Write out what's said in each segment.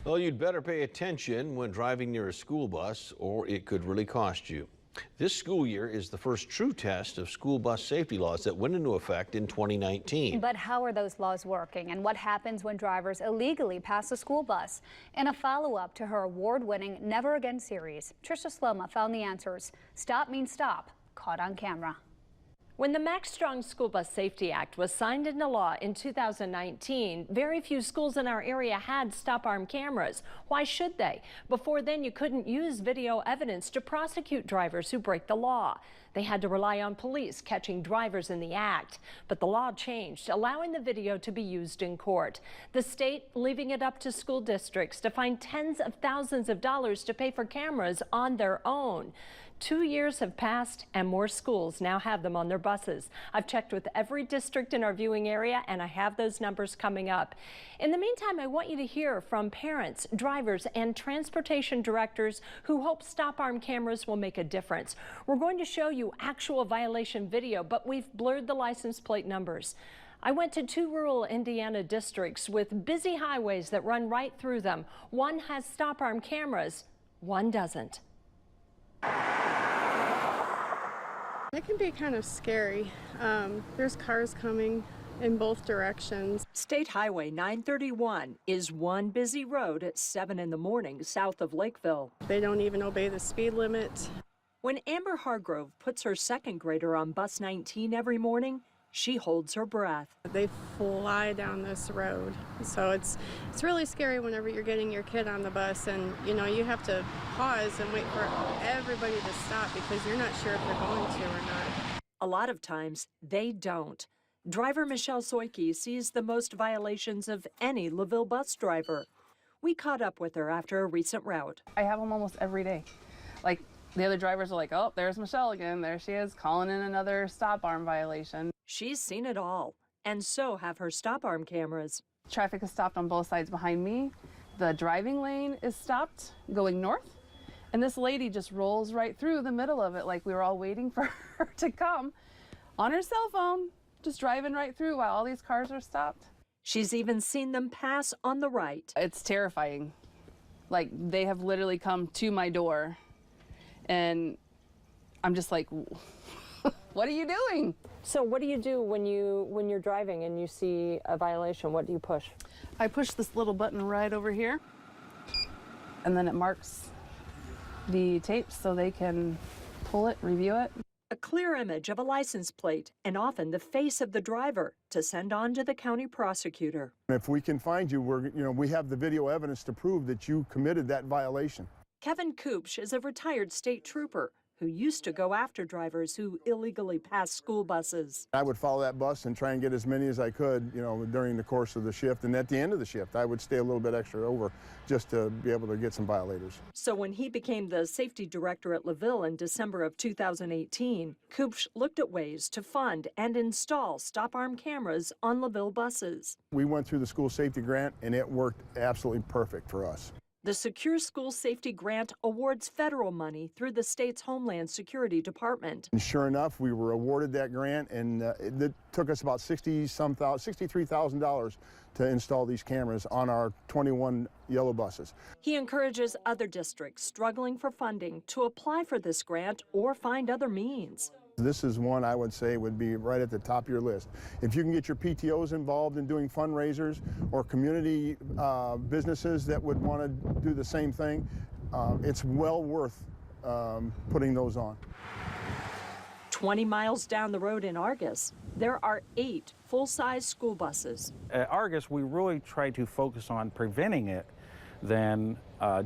Well, you'd better pay attention when driving near a school bus, or it could really cost you. This school year is the first true test of school bus safety laws that went into effect in 2019. But how are those laws working, and what happens when drivers illegally pass a school bus? In a follow-up to her award-winning Never Again series, Trisha Sloma found the answers. Stop means stop, caught on camera. When the Max Strong School Bus Safety Act was signed into law in 2019, very few schools in our area had stop-arm cameras. Why should they? Before then, you couldn't use video evidence to prosecute drivers who break the law. They had to rely on police catching drivers in the act. But the law changed, allowing the video to be used in court. The state leaving it up to school districts to find tens of thousands of dollars to pay for cameras on their own. 2 years have passed and more schools now have them on their buses. I've checked with every district in our viewing area and I have those numbers coming up. In the meantime, I want you to hear from parents, drivers, and transportation directors who hope stop-arm cameras will make a difference. We're going to show you actual violation video, but we've blurred the license plate numbers. I went to 2 rural Indiana districts with busy highways that run right through them. One has stop-arm cameras, one doesn't. It can be kind of scary. There's cars coming in both directions. State Highway 931 is one busy road at 7 in the morning south of Lakeville. They don't even obey the speed limit. When Amber Hargrove puts her second grader on bus 19 every morning, she holds her breath. They fly down this road. So it's really scary whenever you're getting your kid on the bus and you have to pause and wait for everybody to stop because you're not sure if they're going to or not. A lot of times they don't. Driver Michelle Soike sees the most violations of any LaVille bus driver. We caught up with her after a recent route. I have them almost every day. Like the other drivers are like, oh, there's Michelle again. There she is calling in another stop arm violation. She's seen it all, and so have her stop-arm cameras. Traffic is stopped on both sides behind me. The driving lane is stopped going north, and this lady just rolls right through the middle of it like we were all waiting for her to come on her cell phone, just driving right through while all these cars are stopped. She's even seen them pass on the right. It's terrifying. Like, they have literally come to my door, and I'm just like, what are you doing? So what do you do when you're driving and you see a violation? What do you push? I push this little button right over here, and then it marks the tape so they can pull it, review it. A clear image of a license plate and often the face of the driver to send on to the county prosecutor. If we can find you, we have the video evidence to prove that you committed that violation. Kevin Koopsch is a retired state trooper who used to go after drivers who illegally pass school buses. I would follow that bus and try and get as many as I could, during the course of the shift. And at the end of the shift, I would stay a little bit extra over just to be able to get some violators. So when he became the safety director at LaVille in December of 2018, Koopsch looked at ways to fund and install stop-arm cameras on LaVille buses. We went through the school safety grant, and it worked absolutely perfect for us. The Secure School Safety Grant awards federal money through the state's Homeland Security Department. And sure enough, we were awarded that grant, and it took us about $63,000 to install these cameras on our 21 yellow buses. He encourages other districts struggling for funding to apply for this grant or find other means. This is one I would say would be right at the top of your list. If you can get your PTOs involved in doing fundraisers or community businesses that would want to do the same thing, it's well worth putting those on. 20 miles down the road in Argus, there are 8 full-size school buses. At Argus, we really try to focus on preventing it than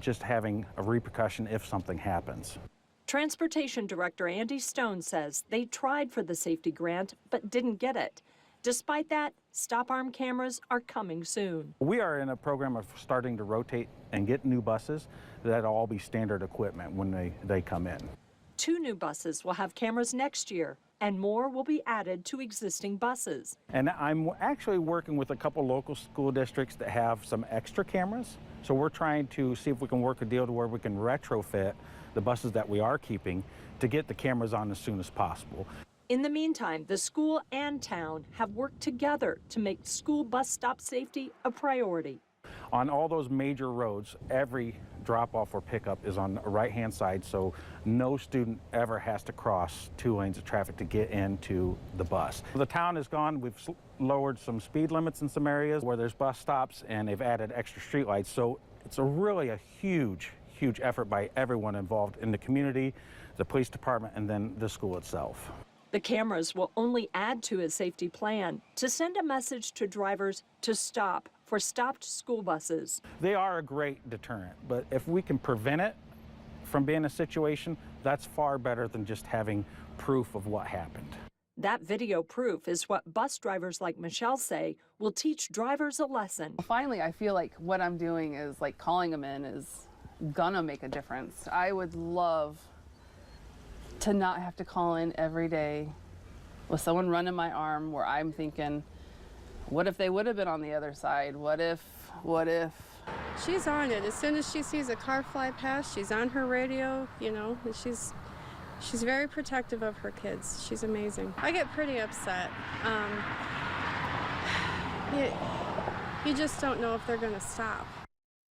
just having a repercussion if something happens. Transportation Director Andy Stone says they tried for the safety grant but didn't get it. Despite that, stop-arm cameras are coming soon. We are in a program of starting to rotate and get new buses that'll all be standard equipment when they come in. 2 new buses will have cameras next year, and more will be added to existing buses. And I'm actually working with a couple local school districts that have some extra cameras. So we're trying to see if we can work a deal to where we can retrofit the buses that we are keeping to get the cameras on as soon as possible. In the meantime, the school and town have worked together to make school bus stop safety a priority. On all those major roads, every drop-off or pickup is on the right-hand side, so no student ever has to cross 2 lanes of traffic to get into the bus. The town is gone. We've lowered some speed limits in some areas where there's bus stops, and they've added extra streetlights. So it's really a huge effort by everyone involved in the community, the police department, and then the school itself. The cameras will only add to a safety plan to send a message to drivers to stop for stopped school buses. They are a great deterrent, but if we can prevent it from being a situation, that's far better than just having proof of what happened. That video proof is what bus drivers like Michelle say will teach drivers a lesson. Finally, I feel like what I'm doing is like calling them in is gonna make a difference. I would love to not have to call in every day with someone running my arm where I'm thinking, what if they would have been on the other side? What if? She's on it. As soon as she sees a car fly past, she's on her radio, you know, and she's very protective of her kids. She's amazing. I get pretty upset. You just don't know if they're gonna stop.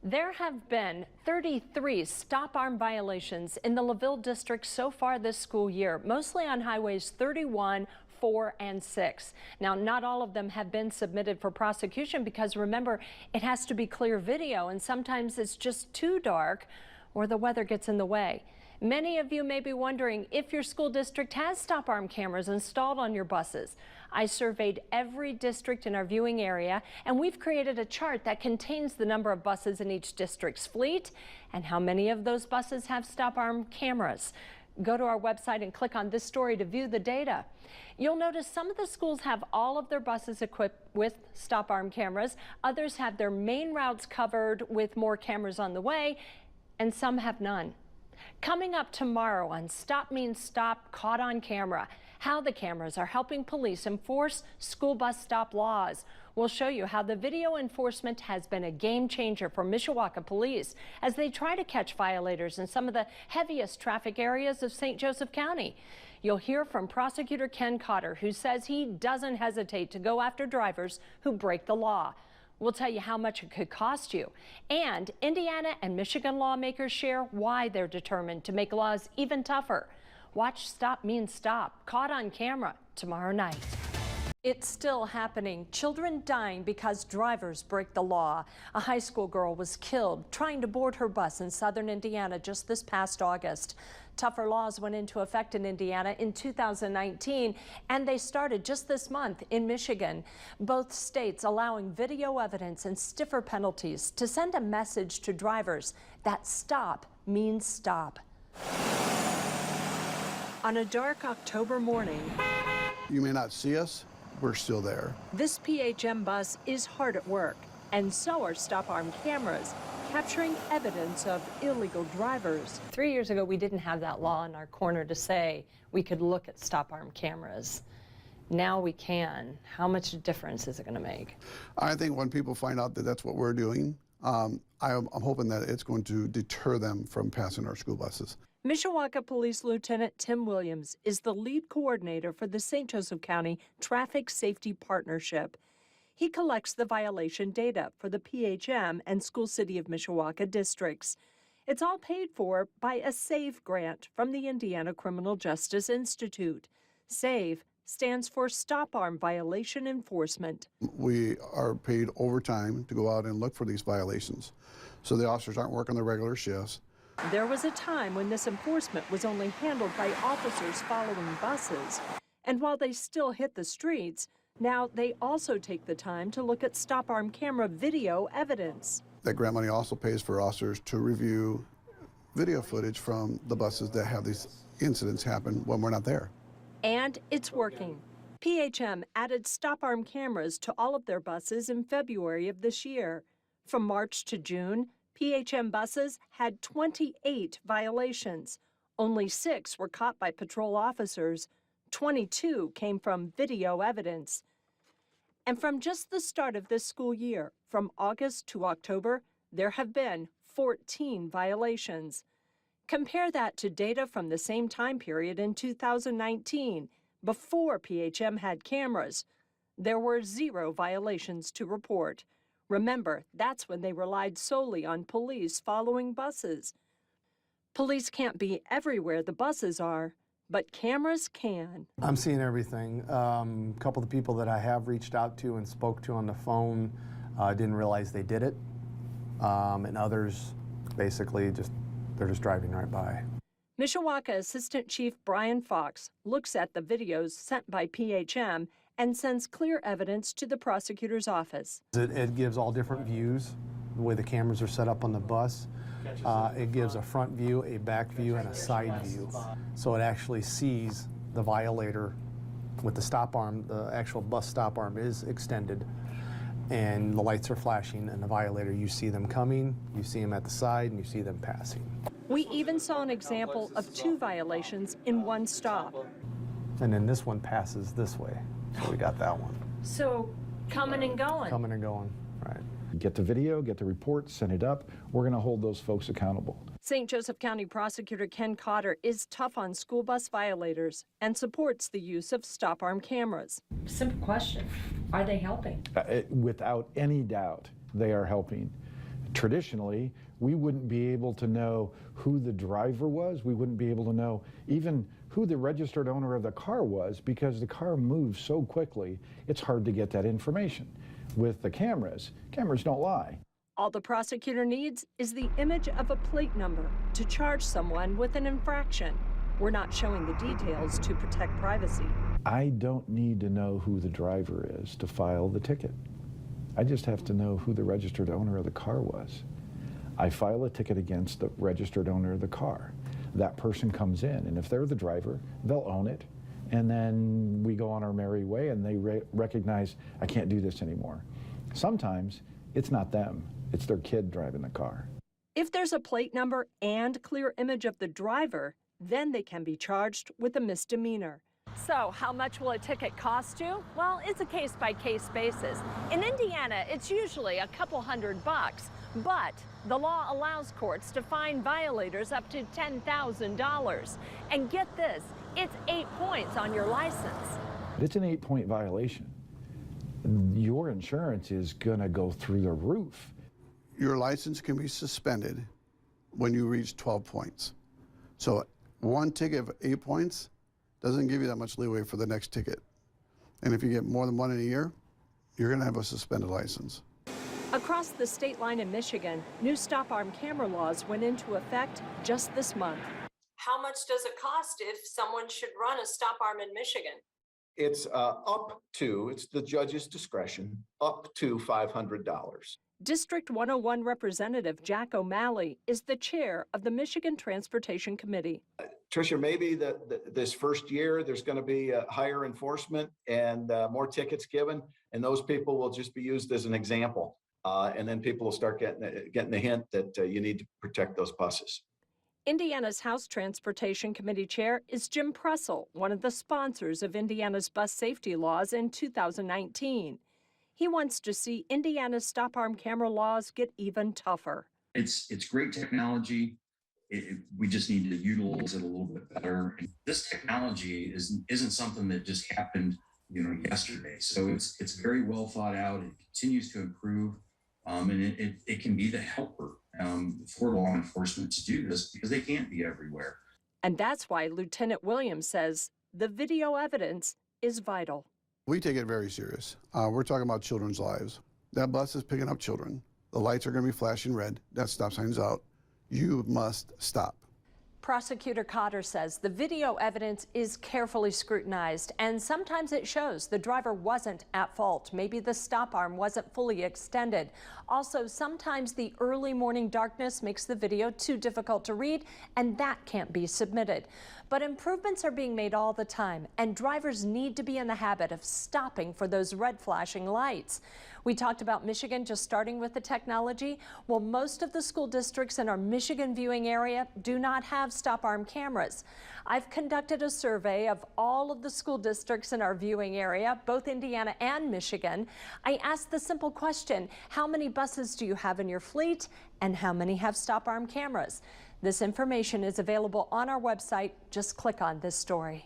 There have been 33 stop arm violations in the LaVille district so far this school year, mostly on highways 31, 4, and 6. Now, not all of them have been submitted for prosecution because, remember, it has to be clear video, and sometimes it's just too dark or the weather gets in the way. Many of you may be wondering if your school district has stop arm cameras installed on your buses. I surveyed every district in our viewing area, and we've created a chart that contains the number of buses in each district's fleet and how many of those buses have stop arm cameras. Go to our website and click on this story to view the data. You'll notice some of the schools have all of their buses equipped with stop arm cameras. Others have their main routes covered with more cameras on the way, and some have none. Coming up tomorrow on Stop Means Stop, Caught on Camera, how the cameras are helping police enforce school bus stop laws. We'll show you how the video enforcement has been a game changer for Mishawaka police as they try to catch violators in some of the heaviest traffic areas of St. Joseph County. You'll hear from Prosecutor Ken Cotter, who says he doesn't hesitate to go after drivers who break the law. We'll tell you how much it could cost you. And Indiana and Michigan lawmakers share why they're determined to make laws even tougher. Watch Stop Means Stop, Caught on Camera, tomorrow night. It's still happening. Children dying because drivers break the law. A high school girl was killed trying to board her bus in southern Indiana just this past August. Tougher laws went into effect in Indiana in 2019, and they started just this month in Michigan. Both states allowing video evidence and stiffer penalties to send a message to drivers that stop means stop. On a dark October morning, you may not see us, we're still there. This PHM bus is hard at work, and so are stop arm cameras, capturing evidence of illegal drivers. 3 years ago, we didn't have that law in our corner to say we could look at stop arm cameras. Now we can. How much difference is it going to make? I think when people find out that that's what we're doing, I'm hoping that it's going to deter them from passing our school buses. Mishawaka Police Lieutenant Tim Williams is the lead coordinator for the St. Joseph County Traffic Safety Partnership. He collects the violation data for the PHM and School City of Mishawaka districts. It's all paid for by a SAVE grant from the Indiana Criminal Justice Institute. SAVE stands for Stop Arm Violation Enforcement. We are paid overtime to go out and look for these violations, so the officers aren't working their regular shifts. There was a time when this enforcement was only handled by officers following buses. And while they still hit the streets, now they also take the time to look at stop arm camera video evidence. That grant money also pays for officers to review video footage from the buses that have these incidents happen when we're not there. And it's working. PHM added stop arm cameras to all of their buses in February of this year. From March to June, PHM buses had 28 violations. Only 6 were caught by patrol officers. 22 came from video evidence. And from just the start of this school year, from August to October, there have been 14 violations. Compare that to data from the same time period in 2019, before PHM had cameras. There were 0 violations to report. Remember, that's when they relied solely on police following buses. Police can't be everywhere the buses are, but cameras can. I'm seeing everything. A couple of the people that I have reached out to and spoke to on the phone didn't realize they did it. And others basically they're just driving right by. Mishawaka Assistant Chief Brian Fox looks at the videos sent by PHM and sends clear evidence to the prosecutor's office. It gives all different views, the way the cameras are set up on the bus. It gives a front view, a back view, and a side view. So it actually sees the violator with the stop arm. The actual bus stop arm is extended, and the lights are flashing, and the violator, you see them coming, you see them at the side, and you see them passing. We even saw an example of 2 violations in one stop. And then this one passes this way, so we got that one. So coming and going. Coming and going, right. Get the video, get the report, send it up. We're going to hold those folks accountable. St. Joseph County Prosecutor Ken Cotter is tough on school bus violators and supports the use of stop arm cameras. Simple question, are they helping? Without any doubt, they are helping. Traditionally, we wouldn't be able to know who the driver was. We wouldn't be able to know even who the registered owner of the car was, because the car moves so quickly, it's hard to get that information. With the cameras don't lie. All the prosecutor needs is the image of a plate number to charge someone with an infraction. We're not showing the details to protect privacy. I don't need to know who the driver is to file the ticket. I just have to know who the registered owner of the car was. I file a ticket against the registered owner of the car. That person comes in, and if they're the driver, they'll own it. And then we go on our merry way, and they recognize, I can't do this anymore. Sometimes it's not them, it's their kid driving the car. If there's a plate number and clear image of the driver, then they can be charged with a misdemeanor. So how much will a ticket cost you? Well, it's a case-by-case basis. In Indiana, it's usually a couple $100, but the law allows courts to fine violators up to $10,000. And get this, it's 8 points on your license. It's an 8-point violation. Your insurance is gonna go through the roof. Your license can be suspended when you reach 12 points. So one ticket of 8 points doesn't give you that much leeway for the next ticket. And if you get more than one in a year, you're gonna have a suspended license. Across the state line in Michigan, new stop arm camera laws went into effect just this month. How much does it cost if someone should run a stop arm in Michigan? It's it's the judge's discretion, up to $500. District 101 Representative Jack O'Malley is the chair of the Michigan Transportation Committee. Tricia, maybe this first year there's going to be higher enforcement and more tickets given, and those people will just be used as an example. And then people will start getting the hint that you need to protect those buses. Indiana's House Transportation Committee Chair is Jim Pressel, one of the sponsors of Indiana's bus safety laws in 2019. He wants to see Indiana's stop arm camera laws get even tougher. It's great technology. We just need to utilize it a little bit better. And this technology isn't something that just happened, yesterday. So it's very well thought out. It continues to improve, and it can be the helper for law enforcement to do this, because they can't be everywhere. And that's why Lieutenant Williams says the video evidence is vital. We take it very serious. We're talking about children's lives. That bus is picking up children. The lights are going to be flashing red. That stop sign's out. You must stop. Prosecutor Cotter says the video evidence is carefully scrutinized, and sometimes it shows the driver wasn't at fault. Maybe the stop arm wasn't fully extended. Also, sometimes the early morning darkness makes the video too difficult to read, and that can't be submitted. But improvements are being made all the time, and drivers need to be in the habit of stopping for those red flashing lights. We talked about Michigan just starting with the technology. Well, most of the school districts in our Michigan viewing area do not have stop arm cameras. I've conducted a survey of all of the school districts in our viewing area, both Indiana and Michigan. I asked the simple question, how many buses do you have in your fleet, and how many have stop arm cameras? This information is available on our website. Just click on this story.